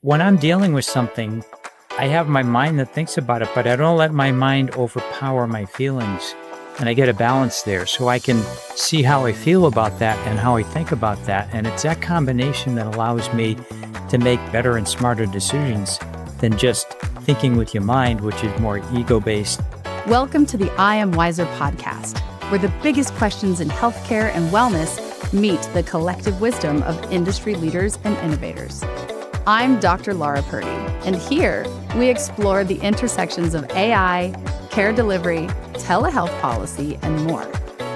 when I'm dealing with something, I have my mind that thinks about it, but I don't let my mind overpower my feelings. And I get a balance there so I can see how I feel about that and how I think about that. And it's that combination that allows me to make better and smarter decisions than just thinking with your mind, which is more ego-based. Welcome to the I Am Wiser podcast, where the biggest questions in healthcare and wellness meet the collective wisdom of industry leaders and innovators. I'm Dr. Laura Purdy, and here we explore the intersections of AI, care delivery, telehealth policy, and more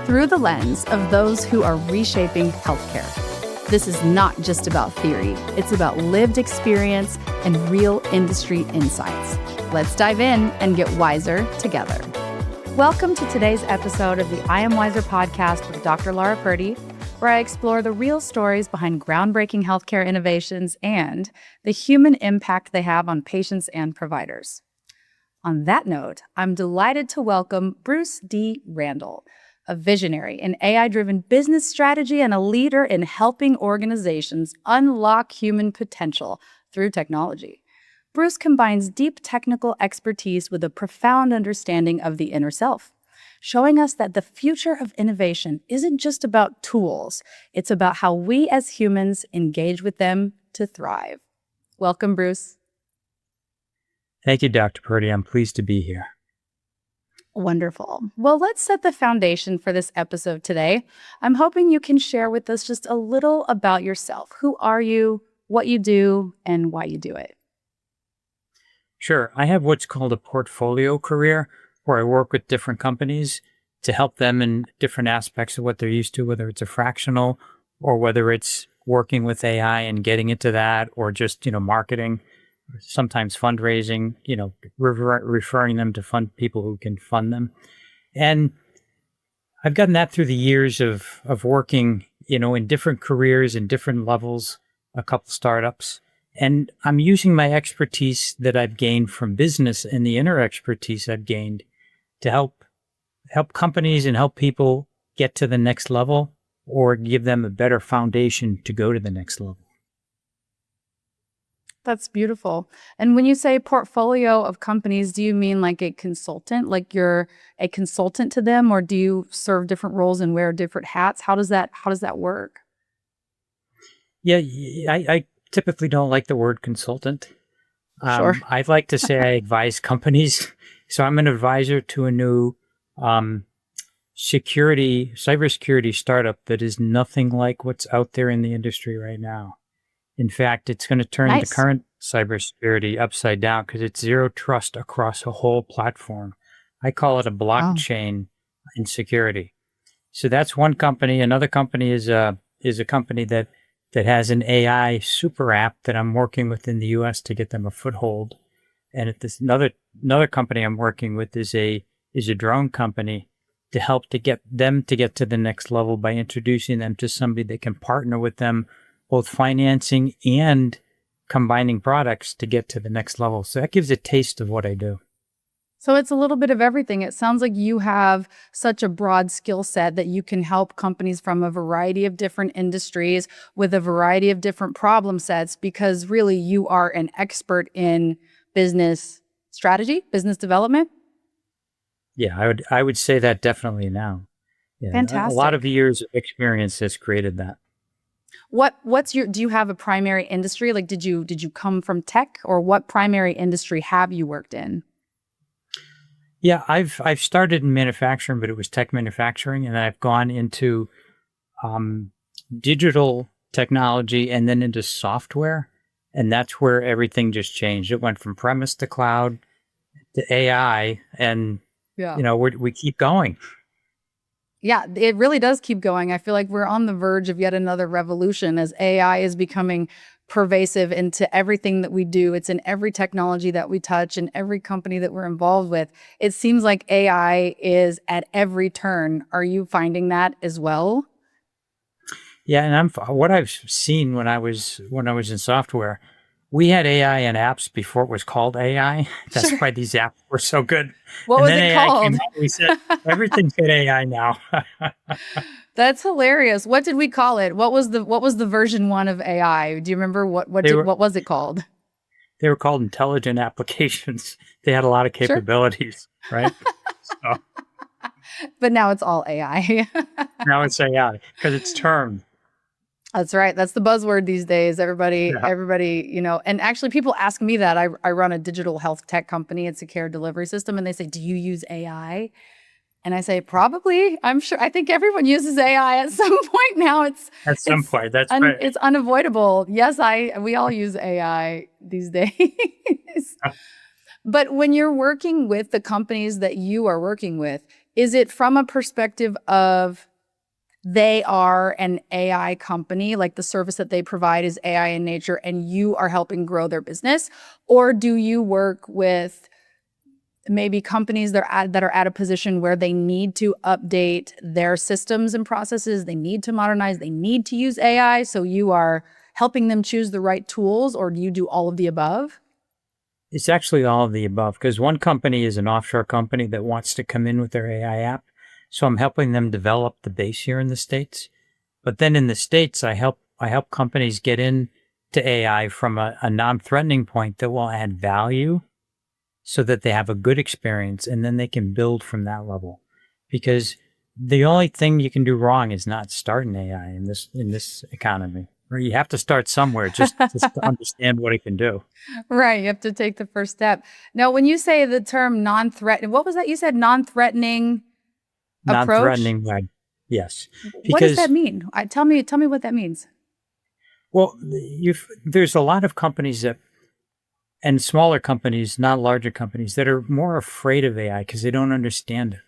through the lens of those who are reshaping healthcare. This is not just about theory, it's about lived experience and real industry insights. Let's dive in and get wiser together. Welcome to today's episode of the I Am Wiser podcast with Dr. Laura Purdy, where I explore the real stories behind groundbreaking healthcare innovations and the human impact they have on patients and providers. On that note, I'm delighted to welcome Bruce D. Randall, a visionary in AI-driven business strategy and a leader in helping organizations unlock human potential through technology. Bruce combines deep technical expertise with a profound understanding of the inner self, showing us that the future of innovation isn't just about tools, it's about how we as humans engage with them to thrive. Welcome, Bruce. Thank you, Dr. Purdy. I'm pleased to be here. Wonderful. Well, let's set the foundation for this episode today. I'm hoping you can share with us just a little about yourself. Who are you, what you do, and why you do it? Sure. I have what's called a portfolio career, where I work with different companies to help them in different aspects of what they're used to, whether it's a fractional or whether it's working with AI and getting into that, or just, marketing, sometimes fundraising, referring them to fund people who can fund them. And I've gotten that through the years of working, in different careers and different levels, a couple startups. And I'm using my expertise that I've gained from business and the inner expertise I've gained to help companies and help people get to the next level, or give them a better foundation to go to the next level. That's beautiful. And when you say portfolio of companies, do you mean like a consultant, like you're a consultant to them, or do you serve different roles and wear different hats? How does that work? Yeah, I typically don't like the word consultant. Sure. I'd like to say I advise companies. So I'm an advisor to a new cybersecurity startup that is nothing like what's out there in the industry right now. In fact, it's going to turn the current cybersecurity upside down because it's zero trust across a whole platform. I call it a blockchain in security. So that's one company. Another company is a company that has an AI super app that I'm working with in the US to get them a foothold. And at this another company I'm working with is a drone company to help to get to the next level by introducing them to somebody that can partner with them, both financing and combining products to get to the next level. So that gives a taste of what I do. So it's a little bit of everything. It sounds like you have such a broad skill set that you can help companies from a variety of different industries with a variety of different problem sets, because really you are an expert in business strategy, business development. Yeah, I would say that definitely now. Yeah, Fantastic. A lot of years of experience has created that. Do you have a primary industry? Like, did you come from tech, or what primary industry have you worked in? Yeah, I've started in manufacturing, but it was tech manufacturing, and then I've gone into digital technology and then into software, and that's where everything just changed. It went from premise to cloud to AI, and we keep going. Yeah, it really does keep going. I feel like we're on the verge of yet another revolution as AI is becoming pervasive into everything that we do. It's in every technology that we touch and every company that we're involved with. It seems like AI is at every turn. Are you finding that as well? Yeah, and what I've seen when I was in software, we had AI in apps before it was called AI. That's why these apps were so good. What was it called? Came out, we said, everything's got AI now. That's hilarious. What did we call it? What was the version 1 of AI? Do you remember what was it called? they were called intelligent applications. They had a lot of Sure. capabilities, right? So But now it's all AI. now it's AI because it's termed. That's right. That's the buzzword these days. Yeah. Everybody, and actually people ask me that. I run a digital health tech company. It's a care delivery system. And they say, do you use AI? And I say, probably. I'm sure. I think everyone uses AI at some point now. At some point, that's right. It's unavoidable. Yes, we all use AI these days. But when you're working with the companies that you are working with, is it from a perspective of they are an AI company, like the service that they provide is AI in nature, and you are helping grow their business? Or do you work with maybe companies that are at a position where they need to update their systems and processes, they need to modernize, they need to use AI, so you are helping them choose the right tools, or do you do all of the above? It's actually all of the above because one company is an offshore company that wants to come in with their AI app. So I'm helping them develop the base here in the States. But then in the States, I help companies get into AI from a non-threatening point that will add value so that they have a good experience and then they can build from that level. Because the only thing you can do wrong is not start an AI in this economy. Or you have to start somewhere just to understand what it can do. Right, you have to take the first step. Now, when you say the term non-threatening, what was that you said? Non-threatening approach? Non-threatening way. Yes. What does that Because mean? Tell me what that means. well, there's a lot of companies that and smaller companies, not larger companies, that are more afraid of AI because they don't understand it.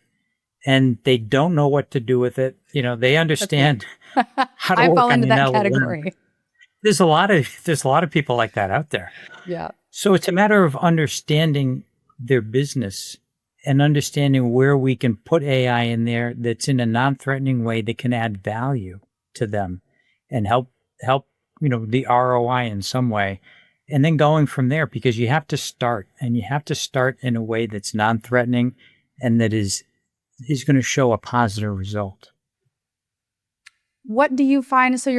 And they don't know what to do with it. They That's me. understand how to I work fall on into an that LLM. category. There's a lot of people like that out there. Yeah. So it's a matter of understanding their business and understanding where we can put AI in there that's in a non-threatening way that can add value to them and help the ROI in some way. And then going from there because you have to start in a way that's non-threatening and that is going to show a positive result. What do you find? So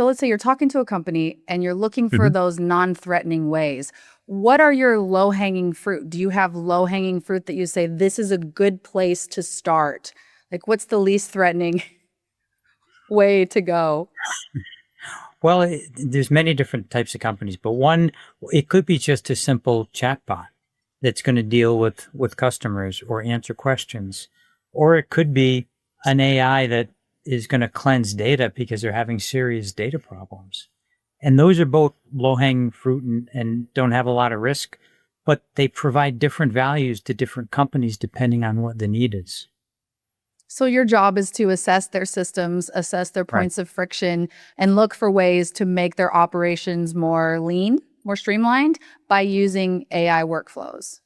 let's say you're talking to a company and you're looking for Mhm. those non-threatening ways. What are your low-hanging fruit? Do you have low-hanging fruit that you say, this is a good place to start? Like, what's the least threatening way to go? Well, there's many different types of companies, but one, it could be just a simple chatbot that's going to deal with customers or answer questions, or it could be an AI that is going to cleanse data because they're having serious data problems. And those are both low hanging fruit and don't have a lot of risk, but they provide different values to different companies depending on what the need is. So your job is to assess their systems, assess their Right. points of friction, and look for ways to make their operations more lean, more streamlined by using AI workflows.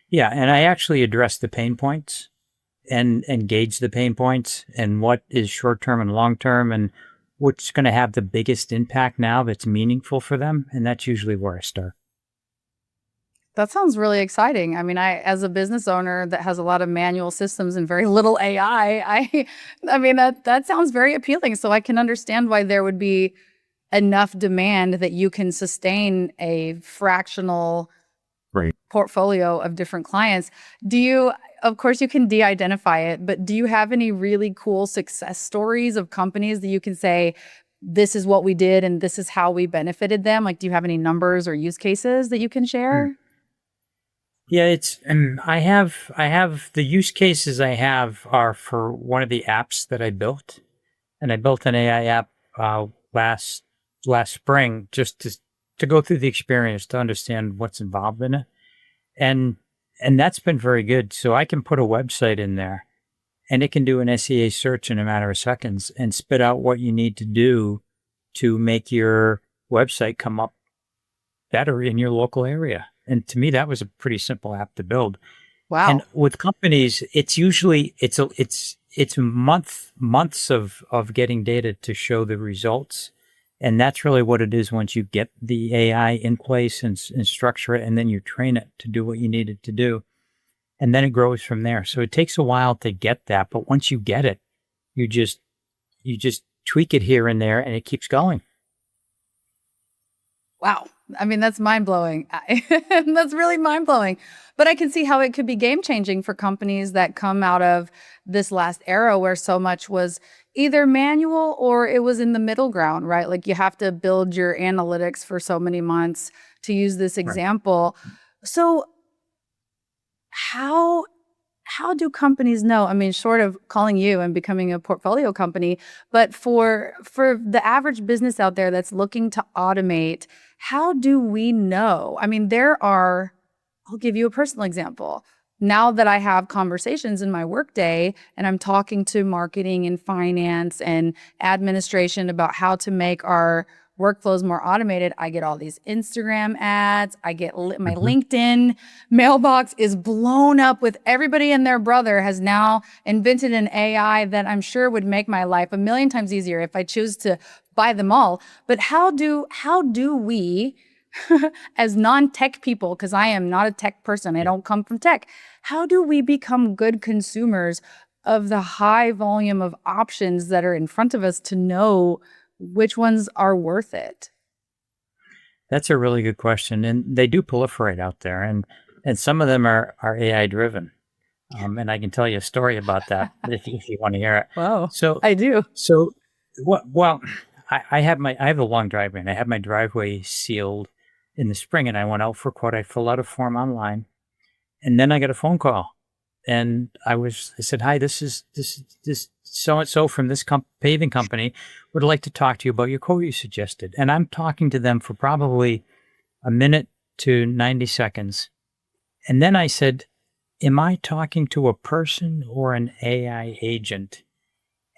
Yeah. And I actually address the pain points and gauge the pain points and what is short term and long term and what's going to have the biggest impact now that's meaningful for them. And that's usually where I start. That sounds really exciting. I mean, as a business owner that has a lot of manual systems and very little AI, I mean that sounds very appealing. So I can understand why there would be enough demand that you can sustain a fractional Right. portfolio of different clients. Of course, you can de-identify it, but do you have any really cool success stories of companies that you can say, this is what we did and this is how we benefited them? Like, do you have any numbers or use cases that you can Hmm. share? Yeah, and I have the use cases I have are for one of the apps that I built, and I built an AI app last spring just to go through the experience to understand what's involved in it, and and that's been very good. So I can put a website in there, and it can do an SEA search in a matter of seconds and spit out what you need to do to make your website come up better in your local area. And to me, that was a pretty simple app to build. And Wow. with companies, it's usually it's months of getting data to show the results. And that's really what it is once you get the AI in place and structure it, and then you train it to do what you need it to do. And then it grows from there. So it takes a while to get that. But once you get it, you just you just tweak it here and there and it keeps going. Wow. I mean, that's mind blowing. That's really mind blowing. But I can see how it could be game changing for companies that come out of this last era where so much was either manual or it was in the middle ground, right? Like you have to build your analytics for so many months to use this Right. example. So how how do companies know? I mean, short of calling you and becoming a portfolio company, but for the average business out there that's looking to automate, how do we know? I mean, I'll give you a personal example. Now that I have conversations in my workday and I'm talking to marketing and finance and administration about how to make our workflows more automated, I get all these Instagram ads. I get my Hmm. LinkedIn mailbox is blown up with everybody and their brother has now invented an AI that I'm sure would make my life a million times easier if I choose to buy them all. But how do we as non-tech people, because I am not a tech person, I Yeah. don't come from tech, how do we become good consumers of the high volume of options that are in front of us to know which ones are worth it? That's a really good question, and they do proliferate out there, and some of them are AI driven. And I can tell you a story about that if you want to hear it. Wow, So, I do. so what? Well, I have a long driveway, and I had my driveway sealed in the spring, and I went out for a quote. I filled out a form online, and then I got a phone call, and I said, "Hi, this so and so from this paving company would like to talk to you about your quote you suggested." And I'm talking to them for probably a minute to 90 seconds, and then I said, "Am I talking to a person or an AI agent?"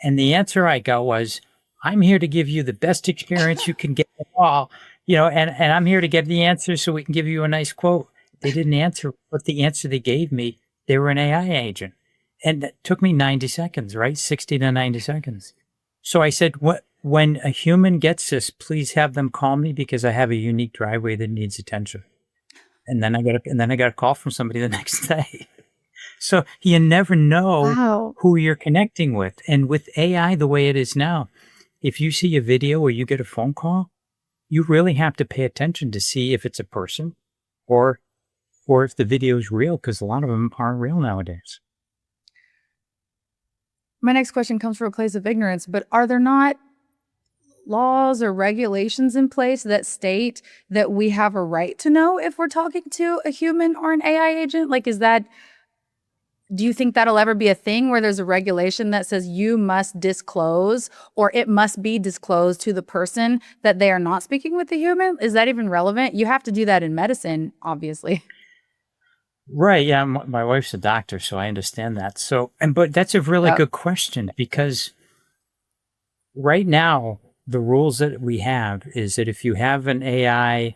And the answer I got was, "I'm here to give you the best experience you can get at all, and I'm here to get the answer so we can give you a nice quote." They didn't answer, but the answer they gave me, they were an AI agent. And that took me 90 seconds, right? 60 to 90 seconds. So I said, when a human gets this, please have them call me because I have a unique driveway that needs attention. And then I got a call from somebody the next day. So you never know Wow. who you're connecting with. And with AI the way it is now, if you see a video or you get a phone call, you really have to pay attention to see if it's a person or if the video is real, because a lot of them aren't real nowadays. My next question comes from a place of ignorance, but are there not laws or regulations in place that state that we have a right to know if we're talking to a human or an AI agent? Like, do you think that'll ever be a thing where there's a regulation that says you must disclose or it must be disclosed to the person that they are not speaking with the human? Is that even relevant? You have to do that in medicine, obviously. Right. Yeah. My wife's a doctor, so I understand that. But that's a really Yep. good question because right now, the rules that we have is that if you have an AI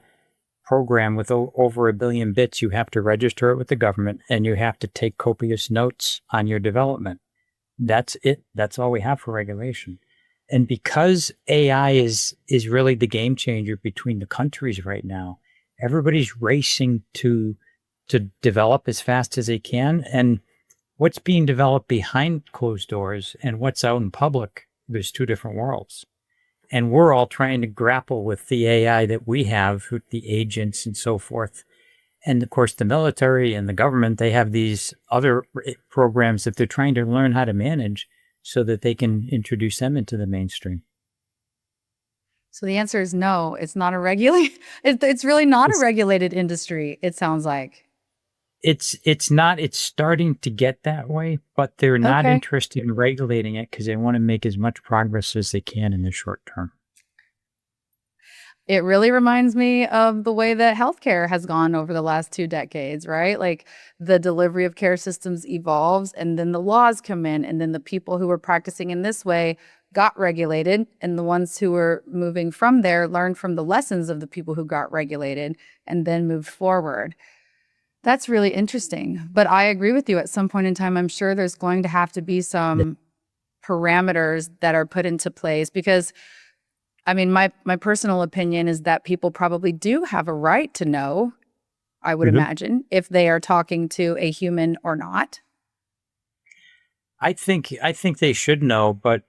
program with over a billion bits, you have to register it with the government and you have to take copious notes on your development. That's it. That's all we have for regulation. And because AI is really the game changer between the countries right now, everybody's racing to develop as fast as they can. And what's being developed behind closed doors and what's out in public, there's two different worlds. And we're all trying to grapple with the AI that we have, with the agents and so forth. And of course, the military and the government, they have these other programs that they're trying to learn how to manage so that they can introduce them into the mainstream. So the answer is no, it's not a it's really not a It's regulated industry, it sounds like. it's not it's starting to get that way, but they're not Okay. interested in regulating it because they want to make as much progress as they can in the short term. It really reminds me of the way that healthcare has gone over the last 2 decades, right? Like the delivery of care systems evolves and then the laws come in and then the people who were practicing in this way got regulated and the ones who were moving from there learned from the lessons of the people who got regulated and then moved forward. That's really interesting. But I agree with you. At some point in time, I'm sure there's going to have to be some parameters that are put into place because I mean, my personal opinion is that people probably do have a right to know, I would Mhm. imagine, if they are talking to a human or not. I think they should know, but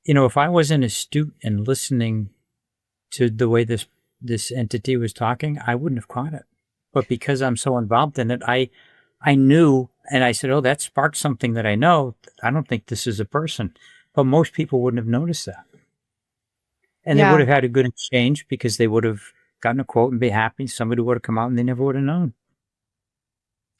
if I wasn't astute and listening to the way this this entity was talking, I wouldn't have caught it. But because I'm so involved in it, I knew, and I said, "Oh, that sparked something that I know. I don't think this is a person." But most people wouldn't have noticed that, and they would Yeah. have had a good exchange because they would have gotten a quote and be happy. Somebody would have come out and they never would have known.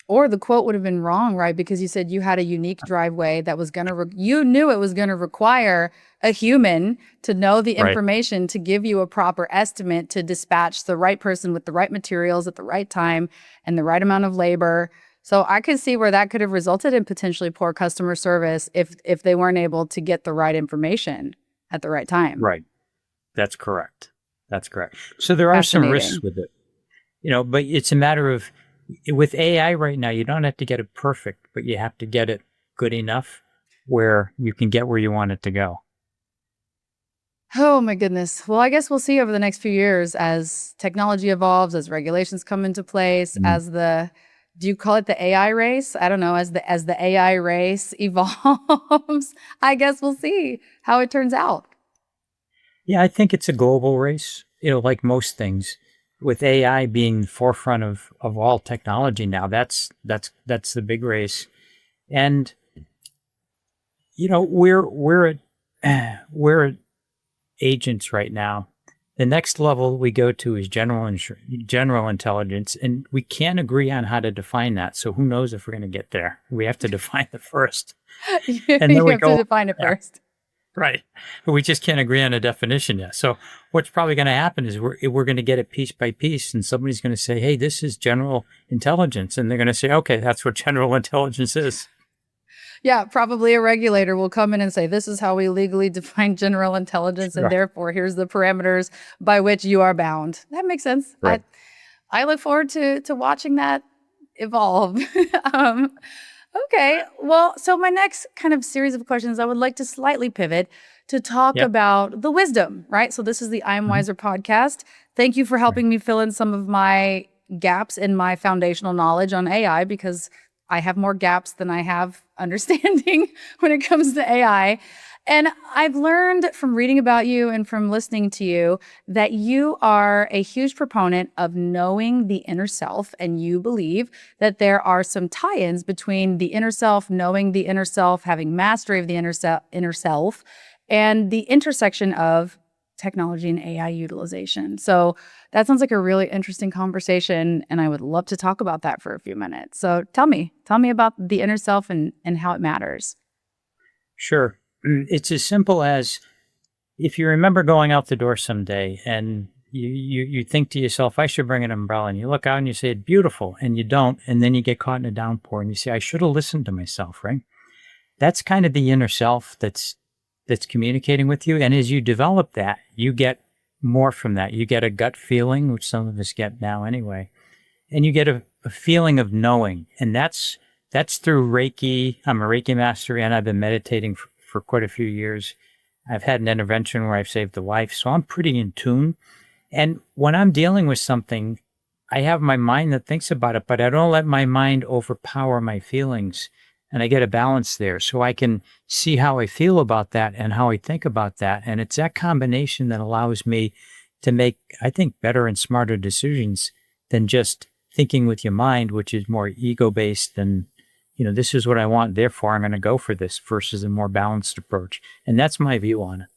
Or the quote would have been wrong, right? Because you said you had a unique driveway that was going to, you knew it was going to require a human to know the Right. information to give you a proper estimate to dispatch the right person with the right materials at the right time and the right amount of labor. So I could see where that could have resulted in potentially poor customer service if they weren't able to get the right information at the right time. Right. That's correct. That's correct. So there are some risks Fascinating. with it, but it's a matter of with AI right now, you don't have to get it perfect, but you have to get it good enough where you can get where you want it to go. Oh my goodness. Well, I guess we'll see over the next few years as technology evolves, as regulations come into place, Mm. as the do you call it the AI race? I don't know, as the AI race evolves. I guess we'll see how it turns out. Yeah, I think it's a global race, like most things. With AI being the forefront of all technology now, that's the big race. And we're at we're at agents right now. The next level we go to is general intelligence, and we can't agree on how to define that. So who knows if we're going to get there? We have to define it first, and then You we have to go. define it Yeah, first. right. But we just can't agree on a definition yet. So what's probably going to happen is we're going to get it piece by piece, and somebody's going to say, "Hey, this is general intelligence," and they're going to say, "Okay, that's what general intelligence is." Yeah, probably a regulator will come in and say, this is how we legally define general intelligence, and Right. therefore here's the parameters by which you are bound. That makes sense. Right. I look forward to watching that evolve. um, okay. Well, so my next kind of series of questions, I would like to slightly pivot to talk Yep. about the wisdom, right? So this is the I'm Mhm. Wiser podcast. Thank you for Right. helping me fill in some of my gaps in my foundational knowledge on AI because I have more gaps than I have understanding when it comes to AI. And I've learned from reading about you and from listening to you that you are a huge proponent of knowing the inner self. And you believe that there are some tie ins between the inner self, knowing the inner self, having mastery of the inner self, and the intersection of technology and AI utilization. So that sounds like a really interesting conversation. And I would love to talk about that for a few minutes. So tell me about the inner self and how it matters. Sure. It's as simple as if you remember going out the door someday and you think to yourself, I should bring an umbrella. And you look out and you say, it's beautiful. And you don't. And then you get caught in a downpour and you say, I should have listened to myself, right? That's kind of the inner self that's communicating with you. And as you develop that, you get more from that. You get a gut feeling, which some of us get now anyway. And you get a feeling of knowing. And that's through Reiki. I'm a Reiki master and I've been meditating for quite a few years. I've had an intervention where I've saved a life. So I'm pretty in tune. And when I'm dealing with something, I have my mind that thinks about it, but I don't let my mind overpower my feelings. And I get a balance there so I can see how I feel about that and how I think about that. And it's that combination that allows me to make, I think, better and smarter decisions than just thinking with your mind, which is more ego based and, this is what I want, therefore I'm going to go for this versus a more balanced approach. And that's my view on it.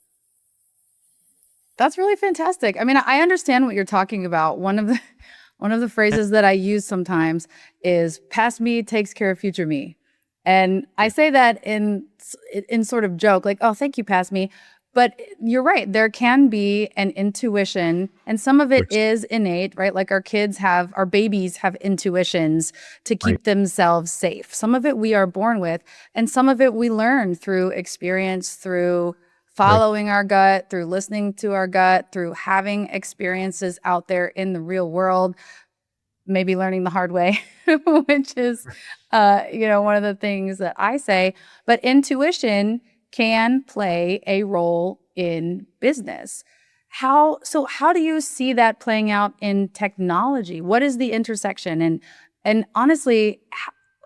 That's really fantastic. I mean, I understand what you're talking about. One of the phrases that I use sometimes is past me takes care of future me. And I Yeah. say that in sort of joke, like, oh, thank you, past me. But you're right. There can be an intuition, and some of it Which, is innate, right? Like our babies have intuitions to right, keep themselves safe. Some of it we are born with, and some of it we learn through experience, through right, following our gut, through listening to our gut, through having experiences out there in the real world, maybe learning the hard way, which is, one of the things that I say. But intuition can play a role in business. How do you see that playing out in technology? What is the intersection? And honestly,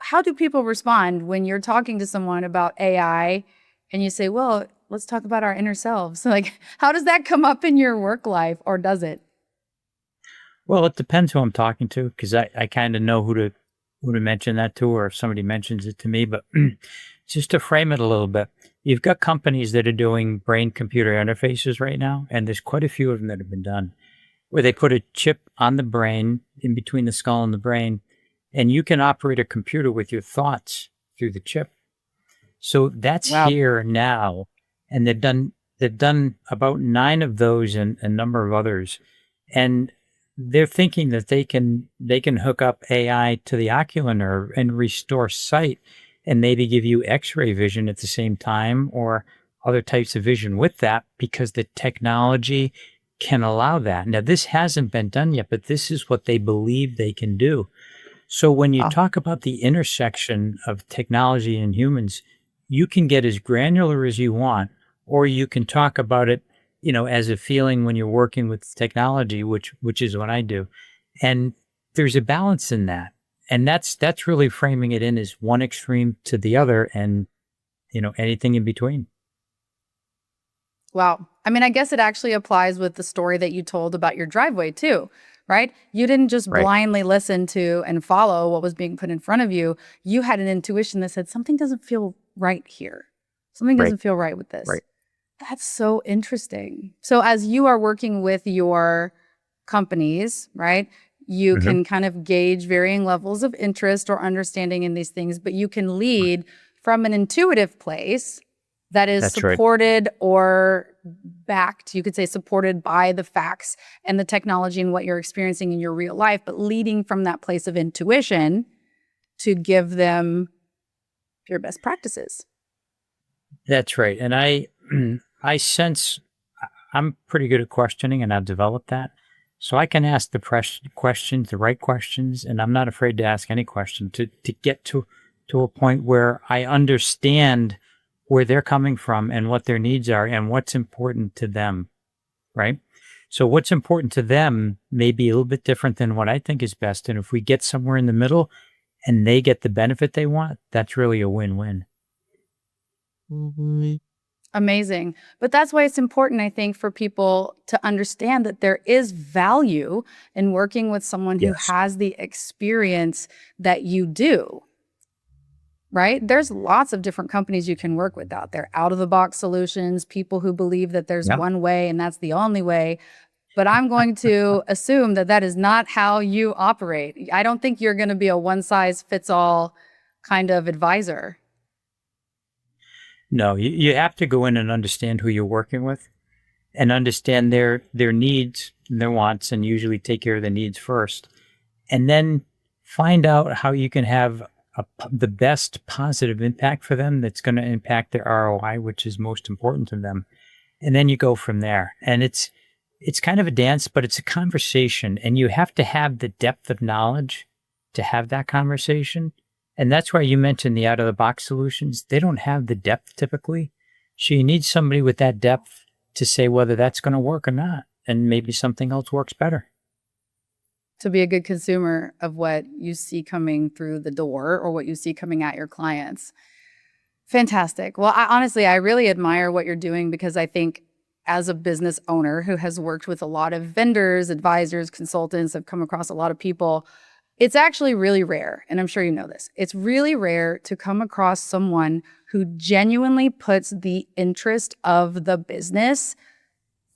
how do people respond when you're talking to someone about AI and you say, well, let's talk about our inner selves? Like, how does that come up in your work life, or does it? Well, it depends who I'm talking to because I kind of know who to mention that to, or if somebody mentions it to me. But just to frame it a little bit, you've got companies that are doing brain computer interfaces right now, and there's quite a few of them that have been done where they put a chip on the brain in between the skull and the brain, and you can operate a computer with your thoughts through the chip. So that's Wow. here now, and they've done about 9 of those and a number of others, and they're thinking that they can hook up AI to the ocular nerve and restore sight, and maybe give you X-ray vision at the same time, or other types of vision with that, because the technology can allow that. Now, this hasn't been done yet, but this is what they believe they can do. So when you Wow. talk about the intersection of technology and humans, you can get as granular as you want, or you can talk about it, as a feeling when you're working with technology, which is what I do. And there's a balance in that. And that's really framing it in as one extreme to the other, and anything in between. Wow. I mean, I guess it actually applies with the story that you told about your driveway too, right? You didn't just Right. blindly listen to and follow what was being put in front of you. You had an intuition that said, something doesn't feel right here. Something Right. doesn't feel right with this. Right. That's so interesting. So as you are working with your companies, right? You Mhm. can kind of gauge varying levels of interest or understanding in these things, but you can lead from an intuitive place that is That's right. supported or backed, you could say supported by the facts and the technology and what you're experiencing in your real life, but leading from that place of intuition to give them your best practices. That's right. And I sense I'm pretty good at questioning, and I've developed that. So I can ask the questions, the right questions, and I'm not afraid to ask any question to get to a point where I understand where they're coming from and what their needs are and what's important to them, right? So what's important to them may be a little bit different than what I think is best. And if we get somewhere in the middle and they get the benefit they want, that's really a win-win. Amazing. But that's why it's important, I think, for people to understand that there is value in working with someone who Yes. has the experience that you do, right? There's lots of different companies you can work with out there, out of the box solutions, people who believe that there's Yeah. one way and that's the only way. But I'm going to assume that that is not how you operate. I don't think you're going to be a one size fits all kind of advisor. No, you have to go in and understand who you're working with and understand their needs and their wants, and usually take care of the needs first. And then find out how you can have the best positive impact for them that's going to impact their ROI, which is most important to them. And then you go from there. And it's kind of a dance, but it's a conversation, and you have to have the depth of knowledge to have that conversation. And that's why you mentioned the out of the box solutions. They don't have the depth typically. So you need somebody with that depth to say whether that's going to work or not. And maybe something else works better. To be a good consumer of what you see coming through the door or what you see coming at your clients. Fantastic. Well, I really admire what you're doing because I think as a business owner who has worked with a lot of vendors, advisors, consultants, I've come across a lot of people. It's actually really rare, and I'm sure you know this. It's really rare to come across someone who genuinely puts the interest of the business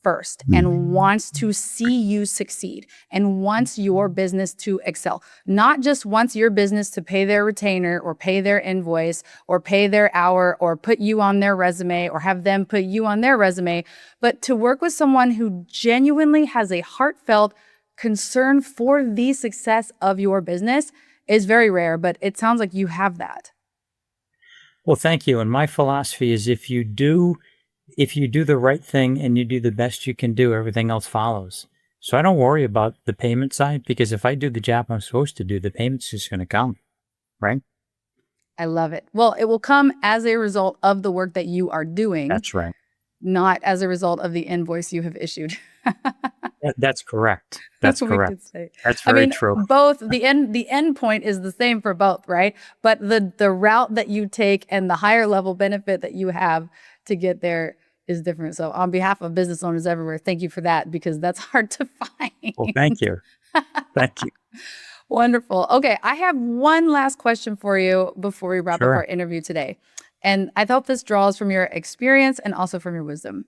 first and wants to see you succeed and wants your business to excel. Not just wants your business to pay their retainer or pay their invoice or pay their hour or put you on their resume or have them put you on their resume, but to work with someone who genuinely has a heartfelt concern for the success of your business is very rare, but it sounds like you have that. Well, thank you. And my philosophy is if you do the right thing and you do the best you can do, everything else follows. So I don't worry about the payment side, because if I do the job I'm supposed to do, the payment's just going to come, right? I love it. Well, it will come as a result of the work that you are doing, That's right. not as a result of the invoice you have issued. That's correct. That's That's what we correct. could say. That's I very mean, true. both the end point is the same for both, right? But the route that you take and the higher level benefit that you have to get there is different. So on behalf of business owners everywhere, thank you for that because that's hard to Well, find. thank you. Thank you. Wonderful. Okay, I have one last question for you before we wrap up our Sure. interview today. And I hope this draws from your experience and also from your wisdom.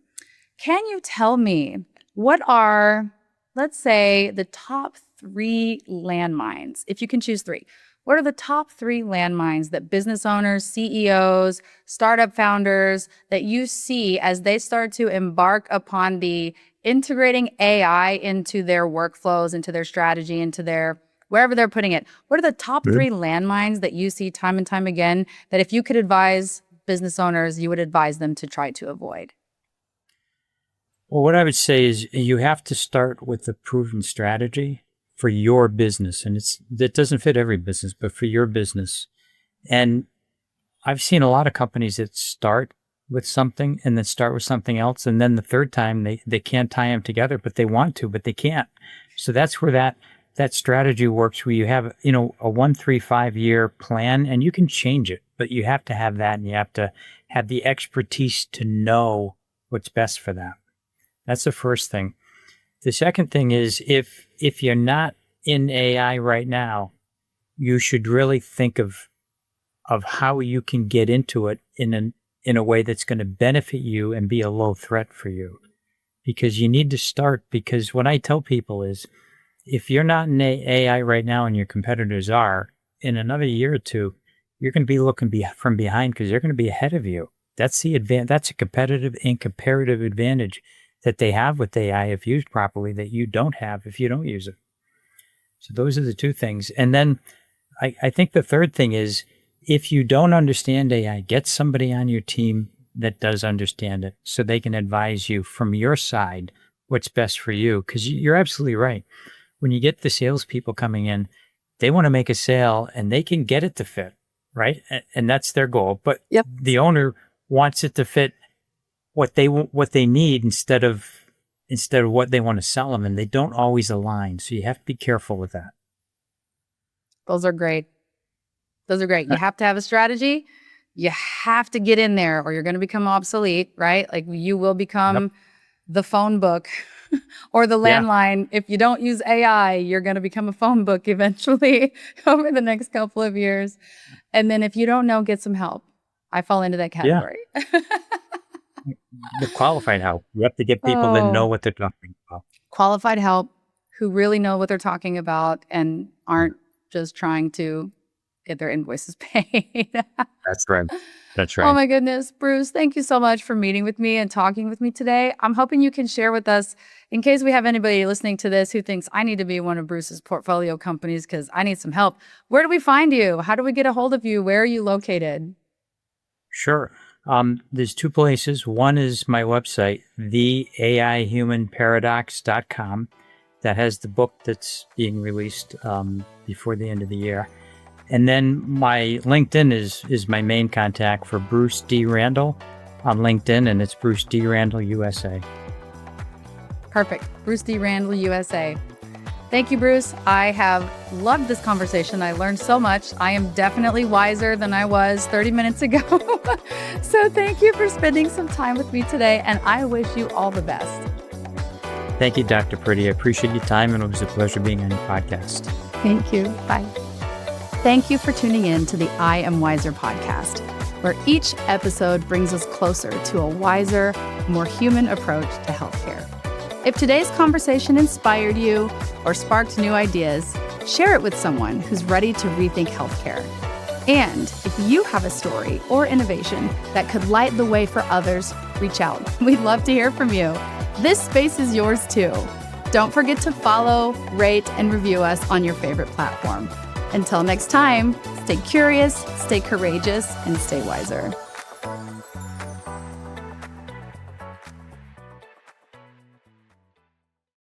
Can you tell me what are, let's say, the top 3 landmines, if you can choose 3? What are the top 3 landmines that business owners, CEOs, startup founders that you see as they start to embark upon the integrating AI into their workflows, into their strategy, into their wherever they're putting it? What are the top Good. 3 landmines that you see time and time again that if you could advise business owners, you would advise them to try to avoid? Well, what I would say is you have to start with a proven strategy for your business. And that doesn't fit every business, but for your business. And I've seen a lot of companies that start with something and then start with something else. And then the third time they can't tie them together, but they want to, but they can't. So that's where that strategy works, where you have, a 1, 3, 5 year plan, and you can change it, but you have to have that, and you have to have the expertise to know what's best for that. That's the first thing. The second thing is if you're not in AI right now, you should really think of how you can get into it in a way that's going to benefit you and be a low threat for you. Because you need to start, because what I tell people is if you're not in AI right now and your competitors are, in another year or two, you're going to be looking from behind because they're going to be ahead of you. That's that's a competitive and comparative advantage that they have with AI if used properly that you don't have if you don't use it. So those are the 2 things. And then I think the third thing is if you don't understand AI, get somebody on your team that does understand it so they can advise you from your side what's best for you. Because you're absolutely right. When you get the salespeople coming in, they want to make a sale and they can get it to fit, right? And that's their goal. But Yep. the owner wants it to fit what they need instead of what they want to sell them, and they don't always align. So you have to be careful with that. Those are great. You have to have a strategy. You have to get in there or you're going to become obsolete, right? Like you will become the phone book or the Yeah. landline. If you don't use AI, you're going to become a phone book eventually over the next couple of years. And then if you don't know, get some help. I fall into that Yeah. category. The qualified help. You have to get people that know what they're talking about. Qualified help who really know what they're talking about and aren't just trying to get their invoices paid. That's right. That's Oh right. my goodness, Bruce, thank you so much for meeting with me and talking with me today. I'm hoping you can share with us, in case we have anybody listening to this who thinks I need to be one of Bruce's portfolio companies because I need some help. Where do we find you? How do we get a hold of you? Where are you located? Sure. There's 2 places. One is my website, theaihumanparadox.com. That has the book that's being released before the end of the year. And then my LinkedIn is my main contact for Bruce D. Randall on LinkedIn, and it's Bruce D. Randall USA. Perfect. Bruce D. Randall, USA. Thank you, Bruce. I have loved this conversation. I learned so much. I am definitely wiser than I was 30 minutes ago. So thank you for spending some time with me today, and I wish you all the best. Thank you, Dr. Purdy. I appreciate your time, and it was a pleasure being on your podcast. Thank you. Bye. Thank you for tuning in to the I Am Wiser podcast, where each episode brings us closer to a wiser, more human approach to healthcare. If today's conversation inspired you or sparked new ideas, share it with someone who's ready to rethink healthcare. And if you have a story or innovation that could light the way for others, reach out. We'd love to hear from you. This space is yours too. Don't forget to follow, rate, and review us on your favorite platform. Until next time, stay curious, stay courageous, and stay wiser.